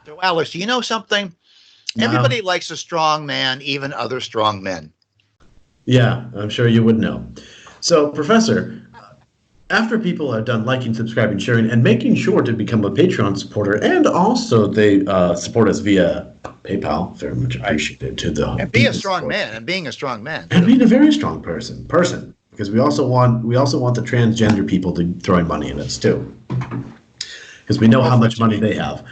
So, Alice, do you know something? No. Everybody likes a strong man, even other strong men. Yeah, I'm sure you would know. So, Professor, after people are done liking, subscribing, sharing, and making sure to become a Patreon supporter, and also they support us via PayPal, very much Right. appreciated to the And be a people strong support. man, and being a strong man, And too. being a very strong person, because we also want the transgender people to throw in money in this too, because we know how much Girlfriends, you money mean? they have.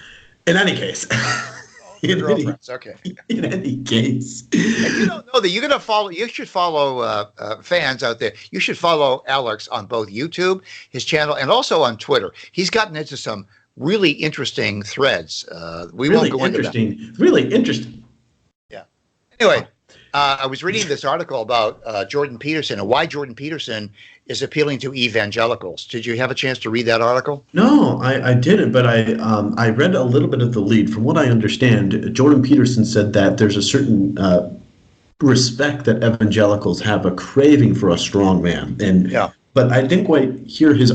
In any case, Oh, the in any girlfriends. Okay. in any case, And you don't know that you're going to follow, you should follow fans out there. You should follow Alex on both YouTube, his channel, and also on Twitter. He's gotten into some really interesting threads. We won't really go into them. interesting, really interesting. Yeah. Anyway, I was reading this article about Jordan Peterson and why Jordan Peterson is appealing to evangelicals. Did you have a chance to read that article? No, I didn't, but I read a little bit of the lead. From what I understand, Jordan Peterson said that there's a certain respect that evangelicals have, a craving for a strong man, and Yeah. but I didn't quite hear his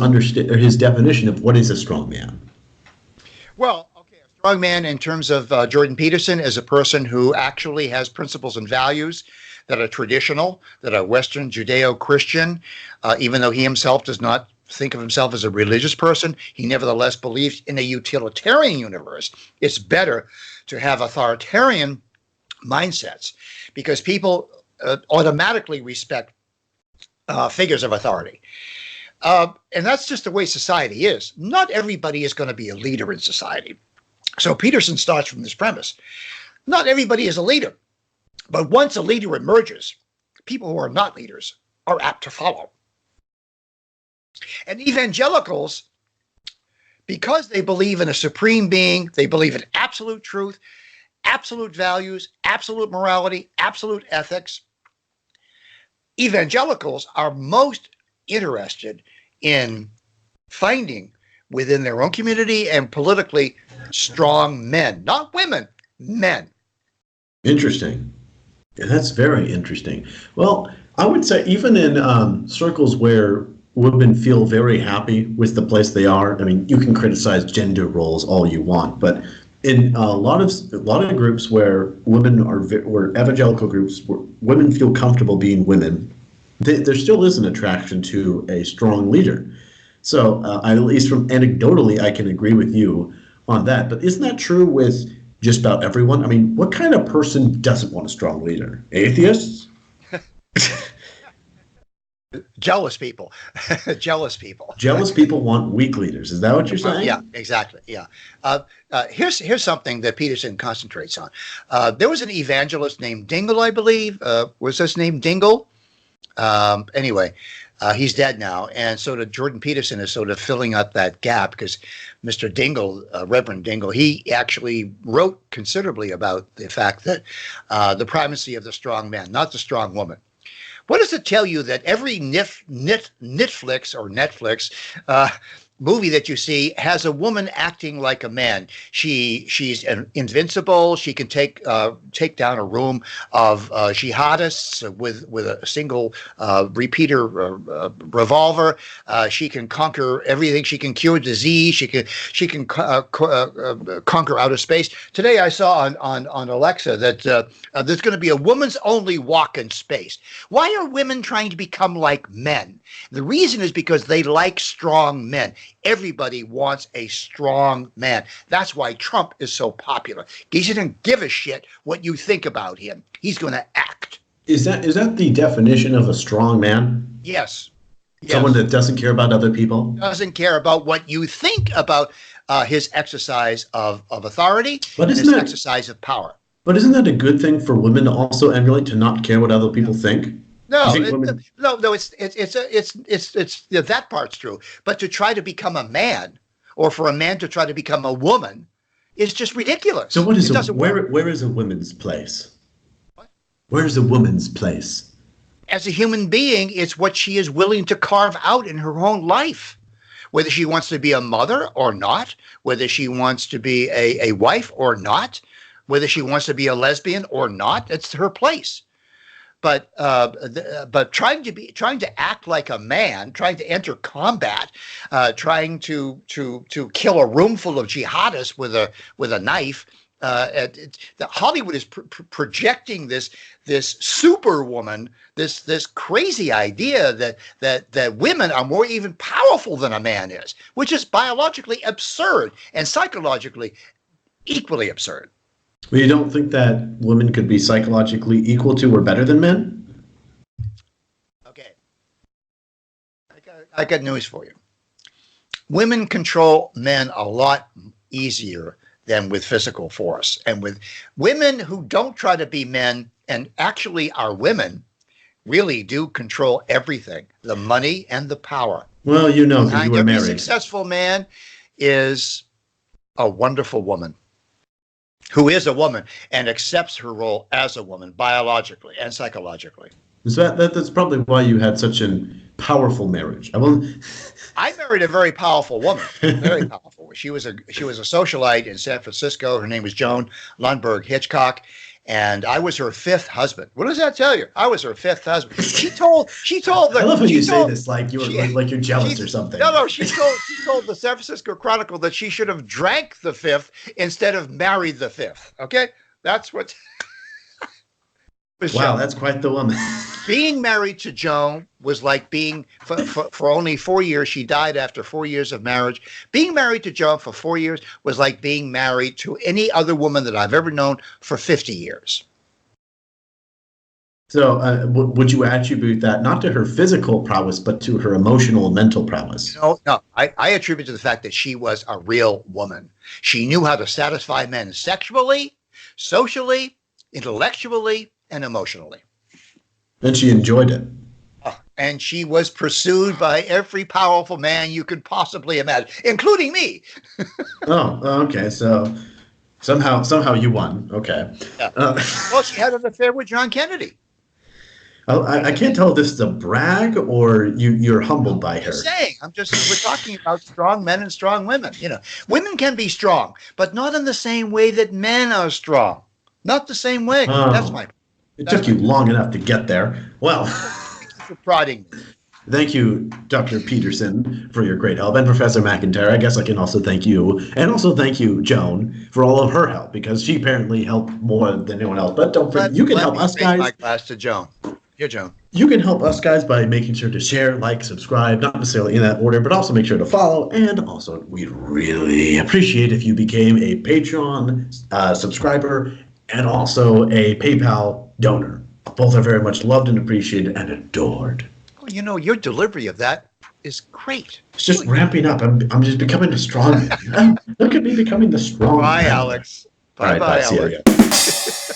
definition of what is a strong man. Well, okay, a strong man in terms of Jordan Peterson is a person who actually has principles and values that are traditional, that are Western Judeo-Christian, even though he himself does not think of himself as a religious person. He nevertheless believes in a utilitarian universe. It's better to have authoritarian mindsets because people automatically respect figures of authority. And that's just the way society is. Not everybody is going to be a leader in society. So Peterson starts from this premise. Not everybody is a leader. But once a leader emerges, people who are not leaders are apt to follow. And evangelicals, because they believe in a supreme being, they believe in absolute truth, absolute values, absolute morality, absolute ethics, evangelicals are most interested in finding within their own community and politically strong men, not women, men. Interesting. Yeah, that's very interesting. Well, I would say even in circles where women feel very happy with the place they are. I mean, you can criticize gender roles all you want, but in a lot of groups where where evangelical groups where women feel comfortable being women, there still is an attraction to a strong leader. So at least from anecdotally, I can agree with you on that. But isn't that true with just about everyone? I mean, what kind of person doesn't want a strong leader? Atheists? Jealous people. Jealous people. Jealous people want weak leaders. Is that what you're Well, yeah, saying? exactly. Yeah. Here's something that Peterson concentrates on. There was an evangelist named Dingle, I believe. Was his name Dingle? Anyway, he's dead now, and so Jordan Peterson is sort of filling up that gap because Mr. Dingle, Reverend Dingle, he actually wrote considerably about the fact that the primacy of the strong man, not the strong woman. What does it tell you that every Netflix or Netflix movie that you see has a woman acting like a man? She's invincible. She can take down a room of jihadists with a single repeater revolver. She can conquer everything. She can cure disease. She can conquer outer space. Today I saw on Alexa that there's going to be a woman's only walk in space. Why are women trying to become like men? The reason is because they like strong men. Everybody wants a strong man. That's why Trump is so popular. He doesn't give a shit what you think about him. He's going to act. Is that the definition of a strong man? Yes. Someone Yes. that doesn't care about other people? Doesn't care about what you think about his exercise of authority But and isn't his that exercise of power. but isn't that a good thing for women to also emulate, to not care what other people think? Do you No, think women no. It's yeah, that part's true. But to try to become a man, or for a man to try to become a woman, is just So ridiculous. what is It doesn't work. where is a woman's place? Where is a woman's place? As a human being, it's what she is willing to carve out in her own life. Whether she wants to be a mother or not, whether she wants to be a wife or not, whether she wants to be a lesbian or not, it's her place. but trying to act like a man, trying to enter combat, trying to kill a room full of jihadists with a knife. Hollywood is projecting this superwoman, this crazy idea that women are more even powerful than a man is, which is biologically absurd and psychologically equally absurd. Well, you don't think that women could be psychologically equal to or better than men? Okay, I got news for you. Women control men a lot easier than with physical force. And with women who don't try to be men and actually are women, really do control everything, the money and the power. Well, you know, because you were Every married. successful man is a wonderful woman who is a woman and accepts her role as a woman biologically and psychologically. So that's probably why you had such a powerful marriage. I married a very powerful woman, very powerful. She was a socialite in San Francisco. Her name was Joan Lundberg Hitchcock, and I was her fifth husband. What does that tell you? I was her fifth husband. She told the. I love when you say told- this like you're jealous she- or something. No, she told the San Francisco Chronicle that she should have drank the fifth instead of married the fifth. Okay, that's what. Wow, that's quite the woman. Being married to Joan was like being for only 4 years. She died after 4 years of marriage. Being married to Joan for 4 years was like being married to any other woman that I've ever known for 50 years. So would you attribute that not to her physical prowess, but to her emotional and mental prowess? No, I attribute to the fact that she was a real woman. She knew how to satisfy men sexually, socially, intellectually, and emotionally. And she enjoyed it. And she was pursued by every powerful man you could possibly imagine, including me. Oh, okay. So somehow you won. Okay. Yeah. Well, she had an affair with John Kennedy. I can't tell if this is a brag or you're humbled by her. We're talking about strong men and strong women. You know, women can be strong, but not in the same way that men are strong. Not the same way. Oh. That's my. It took you long enough to get there. Well, Thank you for prodding me. thank you, Dr. Peterson, for your great help. And Professor McIntyre, I guess I can also thank you. And also thank you, Joan, for all of her help, because she apparently helped more than anyone else. But don't forget, you can help us, guys. My glass to Joan. Here, Joan. You can help us, guys, by making sure to share, like, subscribe, not necessarily in that order, but also make sure to follow. And also, we'd really appreciate if you became a Patreon subscriber and also a PayPal donor. Both are very much loved and appreciated and adored. Oh, you know, your delivery of that is great. It's just ramping up. I'm just becoming a strong man. Look at me becoming the strong Bye, man. Alex. All right, Bye, bye. See Alex. ya.